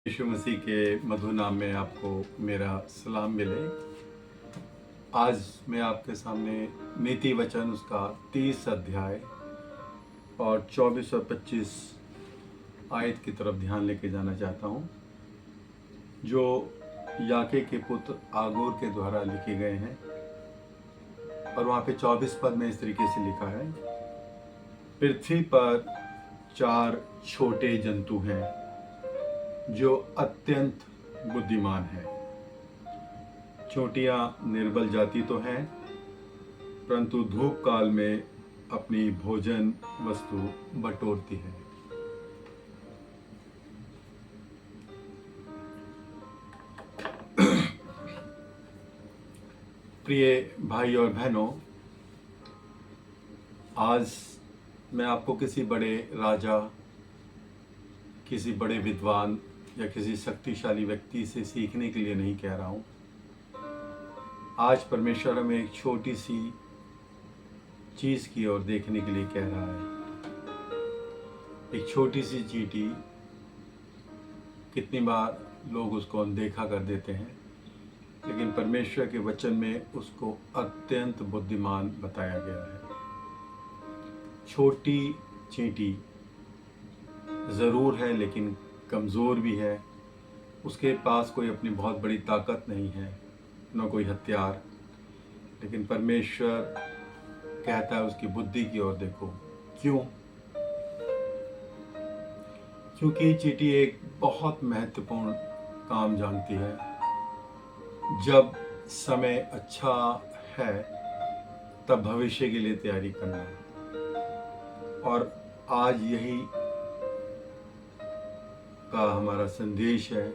यीशु मसीह के मधुर नाम में आपको मेरा सलाम मिले। आज मैं आपके सामने नीति वचन उसका 30 अध्याय और 24 और 25 आयत की तरफ ध्यान लेके जाना चाहता हूँ, जो याके के पुत्र आगूर के द्वारा लिखे गए हैं। और वहाँ पे 24 पद में इस तरीके से लिखा है, पृथ्वी पर 4 छोटे जंतु हैं जो अत्यंत बुद्धिमान हैं। चोटियाँ निर्बल जाति तो हैं, परंतु धूप काल में अपनी भोजन वस्तु बटोरती है। प्रिय भाई और बहनों, आज मैं आपको किसी बड़े राजा, किसी बड़े विद्वान या किसी शक्तिशाली व्यक्ति से सीखने के लिए नहीं कह रहा हूँ। आज परमेश्वर हमें एक छोटी सी चीज़ की ओर देखने के लिए कह रहा है। एक छोटी सी चींटी, कितनी बार लोग उसको अनदेखा कर देते हैं, लेकिन परमेश्वर के वचन में उसको अत्यंत बुद्धिमान बताया गया है। छोटी चींटी ज़रूर है, लेकिन कमज़ोर भी है। उसके पास कोई अपनी बहुत बड़ी ताकत नहीं है, न कोई हथियार, लेकिन परमेश्वर कहता है उसकी बुद्धि की ओर देखो। क्यों? क्योंकि चींटी एक बहुत महत्वपूर्ण काम जानती है। जब समय अच्छा है तब भविष्य के लिए तैयारी करना। और आज यही का हमारा संदेश है।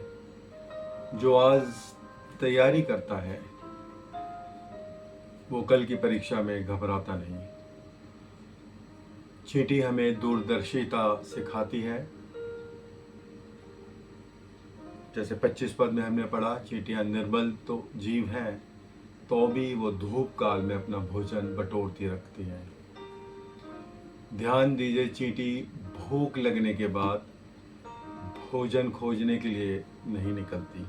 जो आज तैयारी करता है वो कल की परीक्षा में घबराता नहीं। चींटी हमें दूरदर्शिता सिखाती है। जैसे 25 पद में हमने पढ़ा, चींटियां निर्बल तो जीव हैं, तो भी वो धूप काल में अपना भोजन बटोरती रखती हैं। ध्यान दीजिए, चींटी भूख लगने के बाद भोजन खोजने के लिए नहीं निकलती।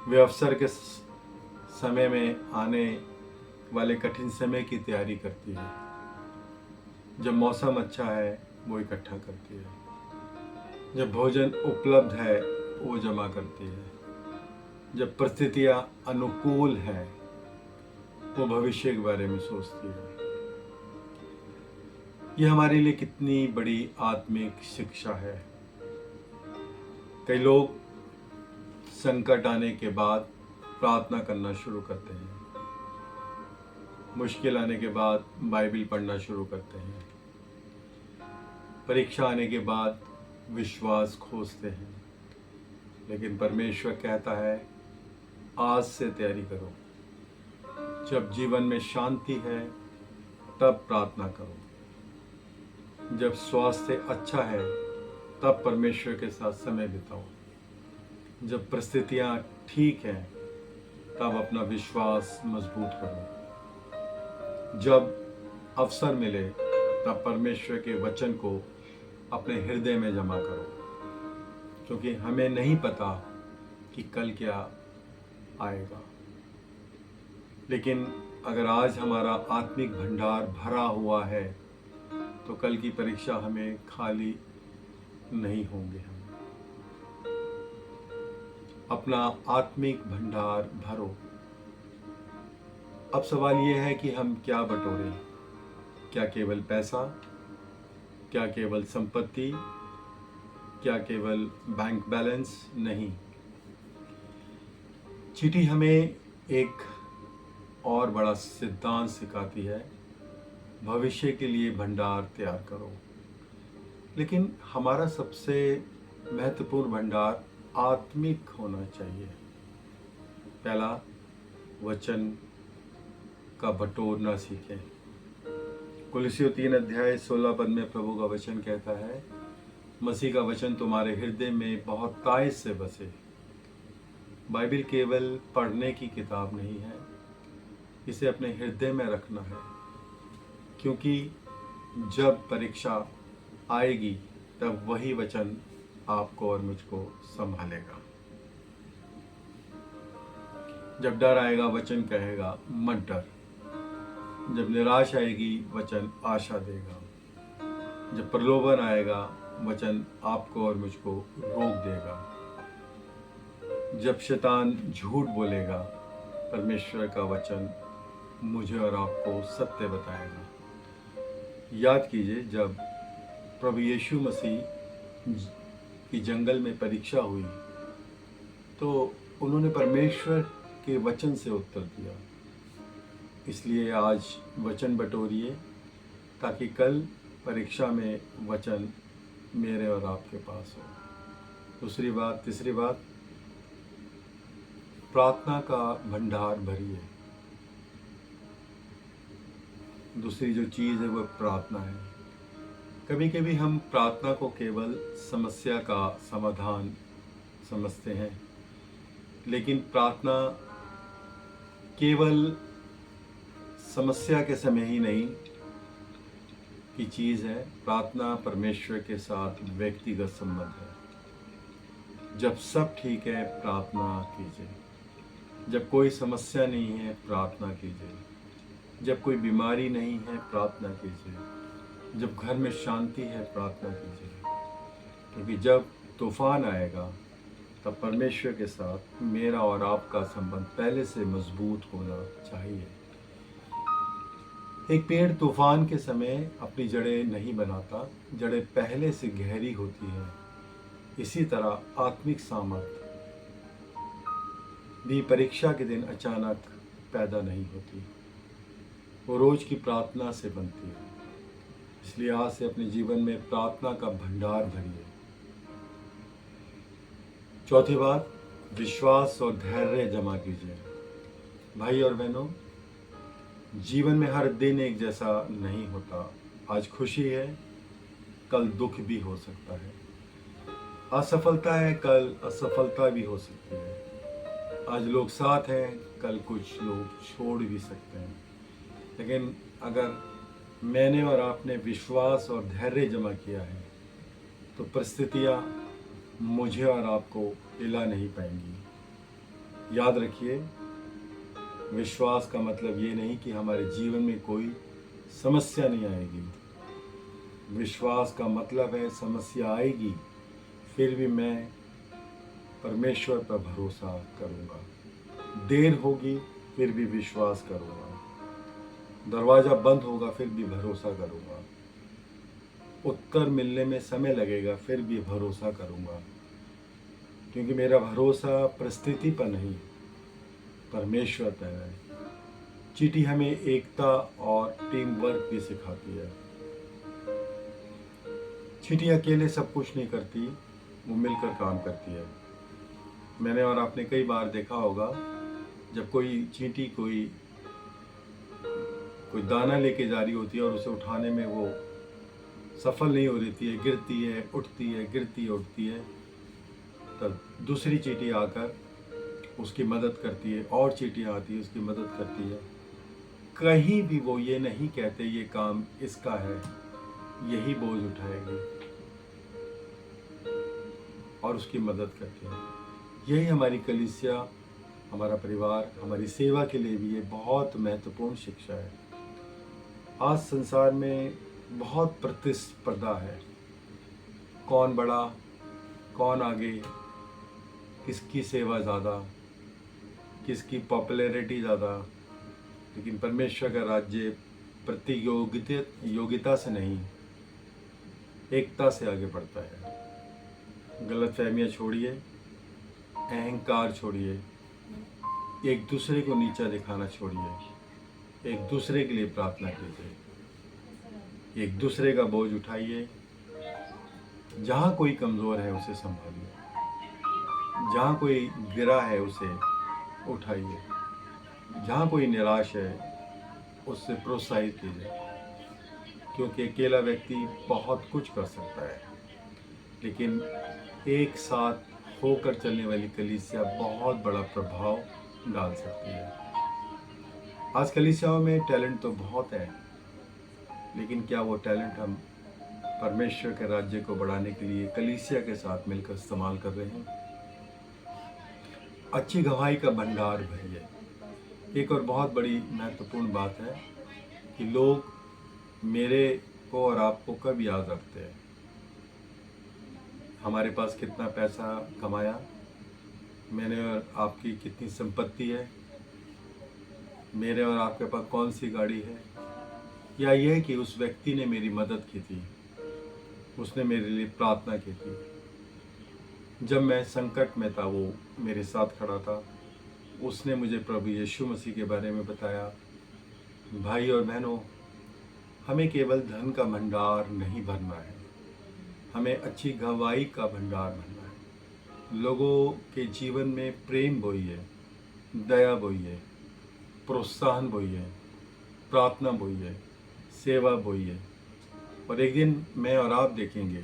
वे अवसर के समय में आने वाले कठिन समय की तैयारी करती है। जब मौसम अच्छा है वो इकट्ठा करती है, जब भोजन उपलब्ध है वो जमा करती है, जब परिस्थितियाँ अनुकूल है वो भविष्य के बारे में सोचती है। ये हमारे लिए कितनी बड़ी आत्मिक शिक्षा है। कई लोग संकट आने के बाद प्रार्थना करना शुरू करते हैं, मुश्किल आने के बाद बाइबल पढ़ना शुरू करते हैं, परीक्षा आने के बाद विश्वास खोजते हैं। लेकिन परमेश्वर कहता है, आज से तैयारी करो। जब जीवन में शांति है तब प्रार्थना करो। जब स्वास्थ्य अच्छा है तब परमेश्वर के साथ समय बिताओ। जब परिस्थितियाँ ठीक हैं तब अपना विश्वास मजबूत करो। जब अवसर मिले तब परमेश्वर के वचन को अपने हृदय में जमा करो, क्योंकि हमें नहीं पता कि कल क्या आएगा। लेकिन अगर आज हमारा आत्मिक भंडार भरा हुआ है तो कल की परीक्षा हमें खाली नहीं होंगे। हम अपना आत्मिक भंडार भरो। अब सवाल यह है कि हम क्या बटोरें? क्या केवल पैसा? क्या केवल संपत्ति? क्या केवल बैंक बैलेंस? नहीं। चींटी हमें एक और बड़ा सिद्धांत सिखाती है, भविष्य के लिए भंडार तैयार करो। लेकिन हमारा सबसे महत्वपूर्ण भंडार आत्मिक होना चाहिए। पहला, वचन का बटोरना सीखें। कुलुस्सियों 3 अध्याय 16 पद में प्रभु का वचन कहता है, मसीह का वचन तुम्हारे हृदय में बहुतायत से बसे। बाइबल केवल पढ़ने की किताब नहीं है, इसे अपने हृदय में रखना है, क्योंकि जब परीक्षा आएगी तब वही वचन आपको और मुझको संभालेगा। जब डर आएगा वचन कहेगा मत डर। जब निराश आएगी वचन आशा देगा। जब प्रलोभन आएगा वचन आपको और मुझको रोक देगा। जब शैतान झूठ बोलेगा परमेश्वर का वचन मुझे और आपको सत्य बताएगा। याद कीजिए, जब प्रभु यीशु मसीह की जंगल में परीक्षा हुई तो उन्होंने परमेश्वर के वचन से उत्तर दिया। इसलिए आज वचन बटोरिए ताकि कल परीक्षा में वचन मेरे और आपके पास हो। तीसरी बात, प्रार्थना का भंडार भरिए। दूसरी जो चीज़ है वो प्रार्थना है। कभी कभी हम प्रार्थना को केवल समस्या का समाधान समझते हैं, लेकिन प्रार्थना केवल समस्या के समय ही नहीं की चीज़ है। प्रार्थना परमेश्वर के साथ व्यक्तिगत संबंध है। जब सब ठीक है प्रार्थना कीजिए। जब कोई समस्या नहीं है प्रार्थना कीजिए। जब कोई बीमारी नहीं है प्रार्थना कीजिए। जब घर में शांति है प्रार्थना कीजिए, क्योंकि जब तूफान आएगा तब परमेश्वर के साथ मेरा और आपका संबंध पहले से मजबूत होना चाहिए। एक पेड़ तूफान के समय अपनी जड़ें नहीं बनाता, जड़ें पहले से गहरी होती हैं। इसी तरह आत्मिक सामर्थ भी परीक्षा के दिन अचानक पैदा नहीं होती, वो रोज की प्रार्थना से बनती है। इसलिए आज से अपने जीवन में प्रार्थना का भंडार भरिए। चौथी बात, विश्वास और धैर्य जमा कीजिए। भाई और बहनों, जीवन में हर दिन एक जैसा नहीं होता। आज खुशी है, कल दुख भी हो सकता है। असफलता है, कल असफलता भी हो सकती है। आज लोग साथ हैं, कल कुछ लोग छोड़ भी सकते हैं। लेकिन अगर मैंने और आपने विश्वास और धैर्य जमा किया है तो परिस्थितियाँ मुझे और आपको हिला नहीं पाएंगी। याद रखिए, विश्वास का मतलब ये नहीं कि हमारे जीवन में कोई समस्या नहीं आएगी। विश्वास का मतलब है समस्या आएगी फिर भी मैं परमेश्वर पर भरोसा करूँगा। देर होगी फिर भी विश्वास करूँगा। दरवाज़ा बंद होगा फिर भी भरोसा करूँगा। उत्तर मिलने में समय लगेगा फिर भी भरोसा करूँगा, क्योंकि मेरा भरोसा परिस्थिति पर नहीं परमेश्वर पर है। चीटी हमें एकता और टीम वर्क भी सिखाती है। चीटी अकेले सब कुछ नहीं करती, वो मिलकर काम करती है। मैंने और आपने कई बार देखा होगा, जब कोई चींटी कोई दाना लेके जा रही होती है और उसे उठाने में वो सफल नहीं हो रही है, गिरती है उठती है, गिरती है उठती है, तब दूसरी चींटी आकर उसकी मदद करती है और चींटियाँ आती है उसकी मदद करती है। कहीं भी वो ये नहीं कहते ये काम इसका है, यही बोझ उठाएगी, और उसकी मदद करते हैं। यही हमारी कलीसिया, हमारा परिवार, हमारी सेवा के लिए भी ये बहुत महत्वपूर्ण शिक्षा है। आज संसार में बहुत प्रतिस्पर्धा है, कौन बड़ा, कौन आगे, किसकी सेवा ज़्यादा, किसकी पॉपुलैरिटी ज़्यादा। लेकिन परमेश्वर का राज्य प्रतियोगिता से नहीं, एकता से आगे बढ़ता है। गलतफहमियाँ छोड़िए, अहंकार छोड़िए, एक दूसरे को नीचा दिखाना छोड़िए, एक दूसरे के लिए प्रार्थना कीजिए, एक दूसरे का बोझ उठाइए। जहाँ कोई कमज़ोर है उसे संभालिए, जहाँ कोई गिरा है उसे उठाइए, जहाँ कोई निराश है उससे प्रोत्साहित कीजिए, क्योंकि अकेला व्यक्ति बहुत कुछ कर सकता है, लेकिन एक साथ होकर चलने वाली कलीसिया बहुत बड़ा प्रभाव डाल सकती है। आज कलीसियाओं में टैलेंट तो बहुत है, लेकिन क्या वो टैलेंट हम परमेश्वर के राज्य को बढ़ाने के लिए कलीसिया के साथ मिलकर इस्तेमाल कर रहे हैं। अच्छी गवाही का भंडार भरिए। एक और बहुत बड़ी महत्वपूर्ण बात है कि लोग मेरे को और आपको कब याद रखते हैं। हमारे पास कितना पैसा कमाया, मैंने और आपकी कितनी संपत्ति है, मेरे और आपके पास कौन सी गाड़ी है, या यह कि उस व्यक्ति ने मेरी मदद की थी, उसने मेरे लिए प्रार्थना की थी, जब मैं संकट में था वो मेरे साथ खड़ा था, उसने मुझे प्रभु यीशु मसीह के बारे में बताया। भाई और बहनों, हमें केवल धन का भंडार नहीं भरना है, हमें अच्छी गवाही का भंडार भरना है। लोगों के जीवन में प्रेम बोइए, दया बोइए, प्रोत्साहन बोइए, प्रार्थना बोइए, सेवा बोइए, और एक दिन मैं और आप देखेंगे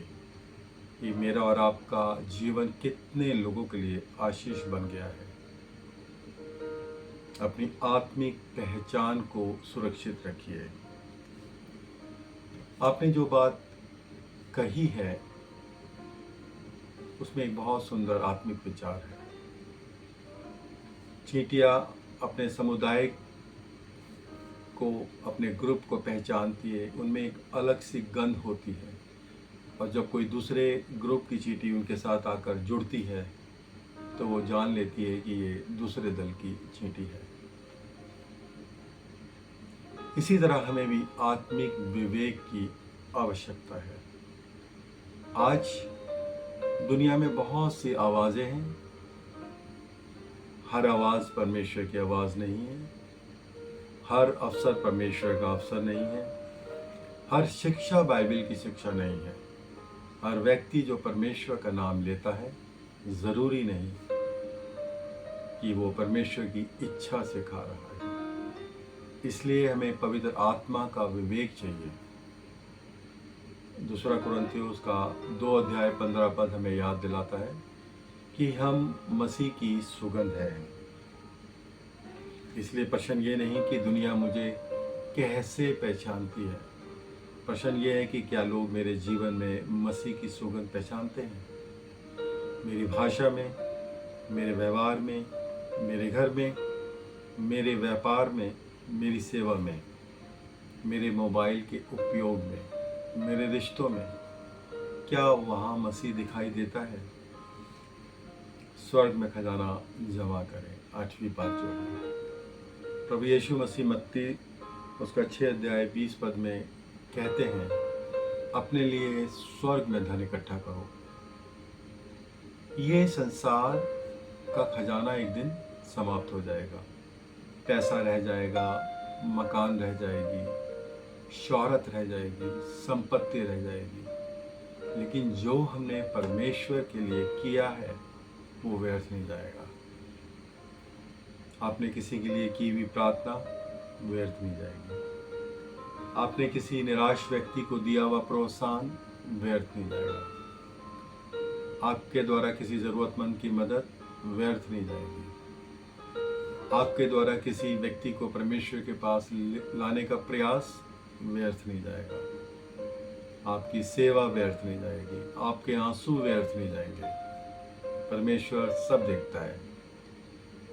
कि मेरा और आपका जीवन कितने लोगों के लिए आशीष बन गया है। अपनी आत्मिक पहचान को सुरक्षित रखिए। आपने जो बात कही है उसमें एक बहुत सुंदर आत्मिक विचार है। चींटियां अपने समुदाय को, अपने ग्रुप को पहचानती है, उनमें एक अलग सी गंध होती है, और जब कोई दूसरे ग्रुप की चींटी उनके साथ आकर जुड़ती है तो वो जान लेती है कि ये दूसरे दल की चींटी है। इसी तरह हमें भी आत्मिक विवेक की आवश्यकता है। आज दुनिया में बहुत सी आवाज़ें हैं, हर आवाज़ परमेश्वर की आवाज़ नहीं है, हर अवसर परमेश्वर का अवसर नहीं है, हर शिक्षा बाइबल की शिक्षा नहीं है। हर व्यक्ति जो परमेश्वर का नाम लेता है, ज़रूरी नहीं कि वो परमेश्वर की इच्छा से खा रहा है। इसलिए हमें पवित्र आत्मा का विवेक चाहिए। दूसरा कुरिन्थियों का 2 अध्याय 15 हमें याद दिलाता है कि हम मसीह की सुगंध है। इसलिए प्रश्न ये नहीं कि दुनिया मुझे कैसे पहचानती है, प्रश्न ये है कि क्या लोग मेरे जीवन में मसीह की सुगंध पहचानते हैं। मेरी भाषा में, मेरे व्यवहार में, मेरे घर में, मेरे व्यापार में, मेरी सेवा में, मेरे मोबाइल के उपयोग में, मेरे रिश्तों में, क्या वहाँ मसीह दिखाई देता है। स्वर्ग में खजाना जमा करें, 8वीं बात जो है प्रभु यीशु मसीह मत्ती उसका 6 अध्याय 20 में कहते हैं, अपने लिए स्वर्ग में धन इकट्ठा करो। ये संसार का खजाना एक दिन समाप्त हो जाएगा, पैसा रह जाएगा, मकान रह जाएगी, शोहरत रह जाएगी, संपत्ति रह जाएगी, लेकिन जो हमने परमेश्वर के लिए किया है वो व्यर्थ नहीं जाएगा। आपने किसी के लिए की हुई प्रार्थना व्यर्थ नहीं जाएगी। आपने किसी निराश व्यक्ति को दिया हुआ प्रोत्साहन व्यर्थ नहीं जाएगा। आपके द्वारा किसी ज़रूरतमंद की मदद व्यर्थ नहीं जाएगी। आपके द्वारा किसी व्यक्ति को परमेश्वर के पास लाने का प्रयास व्यर्थ नहीं जाएगा। आपकी सेवा व्यर्थ नहीं जाएगी, आपके आंसू व्यर्थ नहीं जाएंगे। परमेश्वर सब देखता है।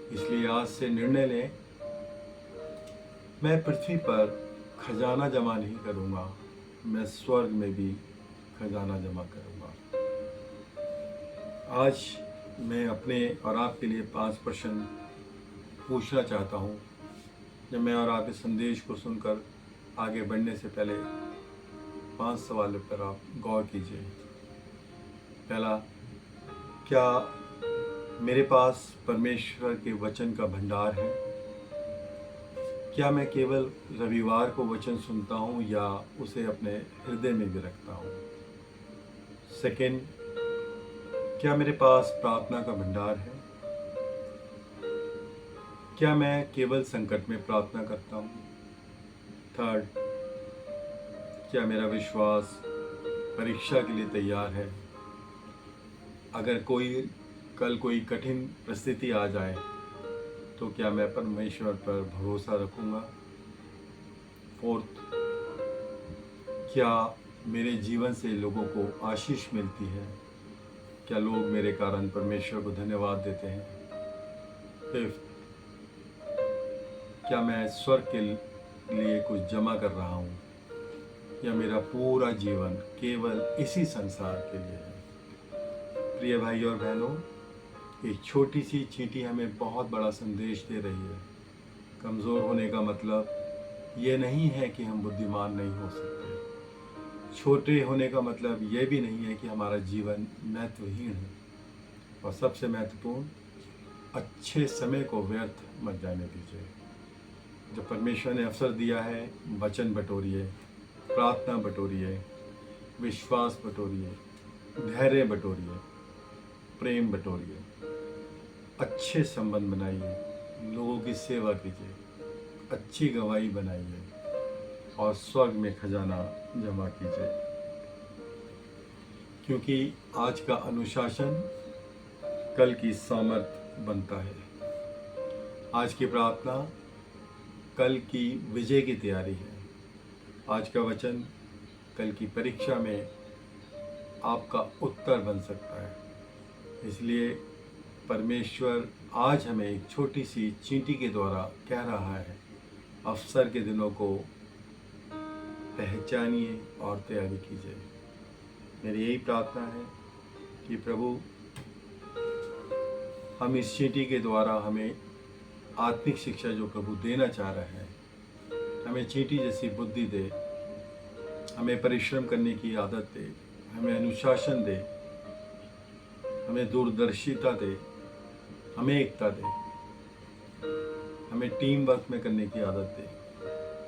इसलिए आज से निर्णय लें, मैं पृथ्वी पर खजाना जमा नहीं करूँगा, मैं स्वर्ग में भी खजाना जमा करूँगा। आज मैं अपने और आपके लिए 5 प्रश्न पूछना चाहता हूँ। जब मैं और आप इस संदेश को सुनकर आगे बढ़ने से पहले 5 सवालों पर आप गौर कीजिए। पहला, क्या मेरे पास परमेश्वर के वचन का भंडार है? क्या मैं केवल रविवार को वचन सुनता हूँ या उसे अपने हृदय में भी रखता हूँ? सेकंड, क्या मेरे पास प्रार्थना का भंडार है? क्या मैं केवल संकट में प्रार्थना करता हूँ? थर्ड, क्या मेरा विश्वास परीक्षा के लिए तैयार है? अगर कल कोई कठिन परिस्थिति आ जाए तो क्या मैं परमेश्वर पर भरोसा रखूँगा? फोर्थ, क्या मेरे जीवन से लोगों को आशीष मिलती है? क्या लोग मेरे कारण परमेश्वर को धन्यवाद देते हैं? फिफ्थ, क्या मैं स्वर्ग के लिए कुछ जमा कर रहा हूँ, या मेरा पूरा जीवन केवल इसी संसार के लिए है? प्रिय भाई और बहनों, एक छोटी सी चींटी हमें बहुत बड़ा संदेश दे रही है। कमज़ोर होने का मतलब ये नहीं है कि हम बुद्धिमान नहीं हो सकते। छोटे होने का मतलब ये भी नहीं है कि हमारा जीवन महत्वहीन है। और सबसे महत्वपूर्ण, अच्छे समय को व्यर्थ मत जाने दीजिए। जब परमेश्वर ने अवसर दिया है, वचन बटोरिए, प्रार्थना बटोरिए, विश्वास बटोरिए, धैर्य बटोरिए, प्रेम बटोरिए, अच्छे संबंध बनाइए, लोगों की सेवा कीजिए, अच्छी गवाही बनाइए और स्वर्ग में खजाना जमा कीजिए। क्योंकि आज का अनुशासन कल की सामर्थ बनता है। आज की प्रार्थना कल की विजय की तैयारी है। आज का वचन कल की परीक्षा में आपका उत्तर बन सकता है। इसलिए परमेश्वर आज हमें एक छोटी सी चींटी के द्वारा कह रहा है, अवसर के दिनों को पहचानिए और तैयारी कीजिए। मेरी यही प्रार्थना है कि प्रभु हम इस चींटी के द्वारा हमें आत्मिक शिक्षा जो प्रभु देना चाह रहे हैं, हमें चींटी जैसी बुद्धि दे, हमें परिश्रम करने की आदत दे, हमें अनुशासन दे, हमें दूरदर्शिता दे, हमें एकता दे, हमें टीम वर्क में करने की आदत दे।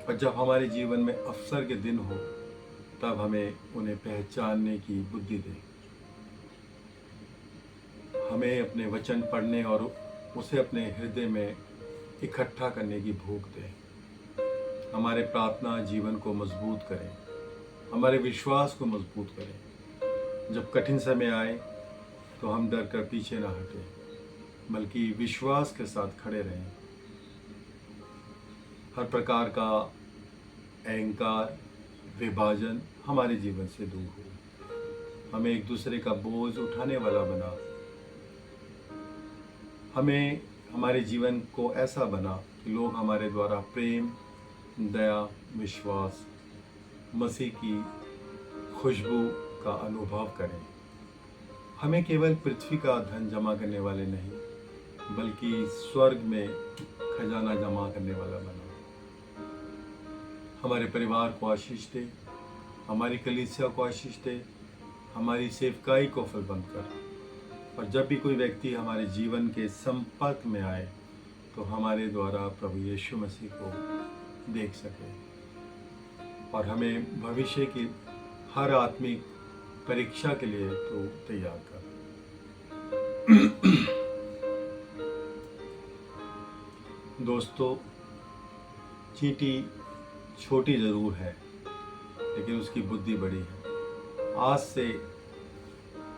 और जब हमारे जीवन में अवसर के दिन हो, तब हमें उन्हें पहचानने की बुद्धि दे। हमें अपने वचन पढ़ने और उसे अपने हृदय में इकट्ठा करने की भूख दे। हमारे प्रार्थना जीवन को मजबूत करें, हमारे विश्वास को मजबूत करें। जब कठिन समय आए तो हम डर कर पीछे ना हटें, बल्कि विश्वास के साथ खड़े रहें। हर प्रकार का अहंकार, विभाजन हमारे जीवन से दूर हो। हमें एक दूसरे का बोझ उठाने वाला बना। हमें हमारे जीवन को ऐसा बना कि लोग हमारे द्वारा प्रेम, दया, विश्वास, मसीह की खुशबू का अनुभव करें। हमें केवल पृथ्वी का धन जमा करने वाले नहीं, बल्कि स्वर्ग में खजाना जमा करने वाला बना। हमारे परिवार को आशीष दे, हमारी कलीसिया को आशीष दे, हमारी सेवकाई को फलबंद कर। और जब भी कोई व्यक्ति हमारे जीवन के संपर्क में आए तो हमारे द्वारा प्रभु यीशु मसीह को देख सके और हमें भविष्य की हर आत्मिक परीक्षा के लिए तो तैयार कर। दोस्तों, चींटी छोटी ज़रूर है, लेकिन उसकी बुद्धि बड़ी है। आज से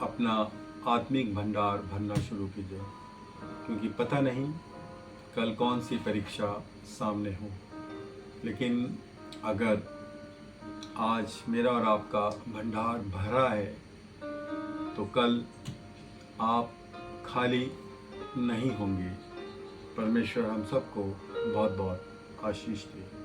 अपना आत्मिक भंडार भरना शुरू कीजिए, क्योंकि पता नहीं कल कौन सी परीक्षा सामने हो। लेकिन अगर आज मेरा और आपका भंडार भरा है तो कल आप खाली नहीं होंगे। परमेश्वर हम सबको बहुत बहुत आशीष दे।